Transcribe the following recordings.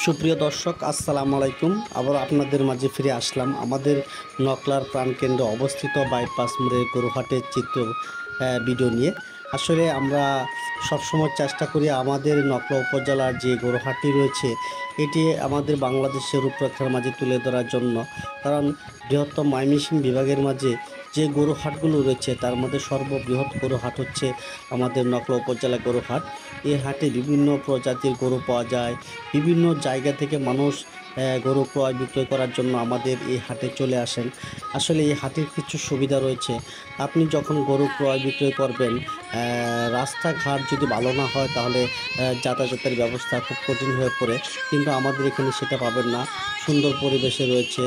সুপ্রিয় দর্শক, আসসালামু আলাইকুম। আবার আপনাদের মাঝে ফিরে আসলাম আমাদের নকলার প্রাণকেন্দ্রে অবস্থিত বাইপাস মোড়ের গরুহাটের চিত্র ভিডিও নিয়ে। আসলে আমরা সবসময় চেষ্টা করি আমাদের নকলা উপজেলার যে গরুহাটটি রয়েছে এটি আমাদের বাংলাদেশের রূপরেখার মাঝে তুলে ধরার জন্য। কারণ বৃহত্তম ময়মনসিংহ বিভাগের মাঝে যে গরুহাটগুলো রয়েছে তার মধ্যে সর্ববৃহৎ গরুহাট হচ্ছে আমাদের নকলা উপজেলা গরুহাট। এই হাটে বিভিন্ন প্রজাতির গরু পাওয়া যায়। বিভিন্ন জায়গা থেকে মানুষ গরু ক্রয় বিক্রয় করার জন্য আমাদের এই হাটে চলে আসেন। আসলে এই হাটের কিছু সুবিধা রয়েছে। আপনি যখন গরু ক্রয় বিক্রয় করবেন, রাস্তাঘাট যদি ভালো না হয় তাহলে যাতায়াতের ব্যবস্থা খুব কঠিন হয়ে পড়ে, কিন্তু আমাদের এখানে সেটা পাবেন না। সুন্দর পরিবেশে রয়েছে।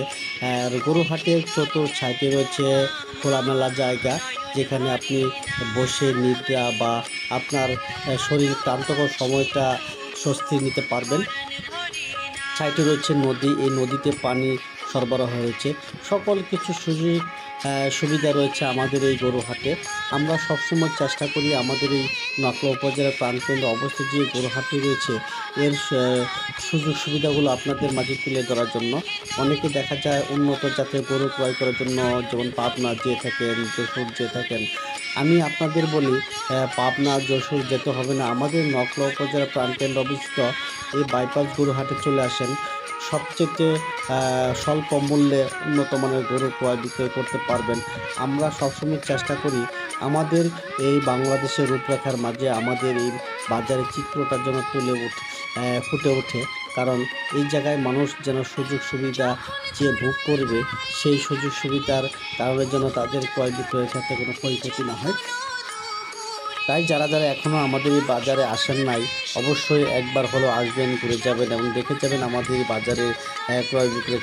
আর গরু হাটের চতুর সাইডে রয়েছে খোলামেলা জায়গা, যেখানে আপনি বসে নিদ্রা বা আপনার শরীর ক্লান্তকর সময়টা স্বস্তি নিতে পারবেন। সাইডে রয়েছে নদী, এই নদীতে পানি সরবরাহ হয়েছে। সকল কিছু সুবিধা রয়েছে আমাদের এই গরুহাটে। আমরা সবসময় চেষ্টা করি আমাদের এই নকলা উপজেলার প্রাণকেন্দ্রে অবস্থিত যে গরুহাটটি রয়েছে এর সুযোগ সুবিধাগুলো আপনাদের মাঝে তুলে ধরার জন্য। অনেকে দেখা যায় উন্নত জাতের গরু ক্রয় করার জন্য যেমন পাবনা যেয়ে থাকেন, যশোর যেয়ে থাকেন। আমি আপনাদের বলি, পাবনা যশোর যেতে হবে না, আমাদের নকলা উপজেলার প্রাণকেন্দ্র অবস্থিত এই বাইপাস গরুহাটে চলে আসেন। সবচেয়ে স্বল্প মূল্যে উন্নত মানের গরু ক্রয় বিক্রয় করতে পারবেন। আমরা সবসময় চেষ্টা করি আমাদের এই বাংলাদেশের রূপরেখার মাঝে আমাদের এই বাজারের চিত্রটা যেন ফুটে ওঠে। কারণ এই জায়গায় মানুষ যেন সুযোগ সুবিধা যে ভোগ করবে সেই সুযোগ সুবিধার কারণে যেন তাদের ক্রয় বিক্রয়ের ক্ষেত্রে কোনো ক্ষয়ক্ষতি না হয়। তাই যারা যারা এখনও আমাদের এই বাজারে আসেন নাই, অবশ্যই একবার হলেও আসবেন, ঘুরে যাবেন এবং দেখে যাবেন আমাদের এই বাজারে ক্রয় বিক্রয়